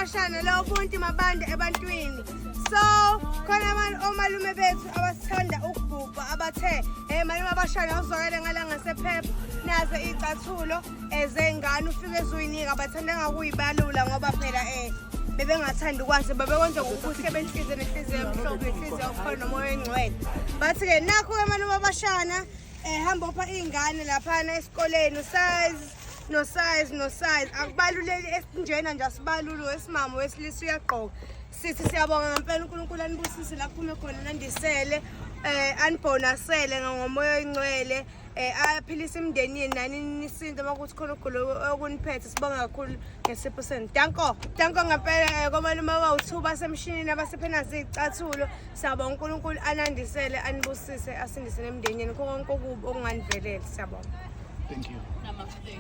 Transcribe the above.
abashana lo buntu mabande ebantwini. So khona omalume bethu abasithanda ukubhubha abathe malume abashana uzokele ngalanga sephepha nazo icathulo ezengane ufike ezuyinika bathandanga kuyibalula ngoba phela bebengathanda ukwazi babekwenza ngokuhle benhliziyo nenhliziyo emhlophe nenhliziyo okhona nomoya engcwele. Bathi-ke nakho-ke malume abashana hamba upha iy'ngane laphana esikoleni no-size akubaluleki esinjena nje asibaluli wesimamo wesilisa uyagqoka. Sithi siyabonga ngempela uNkulunkulu anibusise la kuphume khona nandisele anibhonasele ngomoya engcwele aphilisa imindeni yenu nani nisinto makuthi khona ukugula okuniphethe. Sibonga kakhulu ngesipho senu. Danko ngempela komalume bawu-2 basemshinini abasephenazi iy'cathulo. Siyabonga uNkulunkulu anandisele anibusise asindise nemindeni yenu konke okubi okunganivelele. Siyabonga. Thank you. Namaste.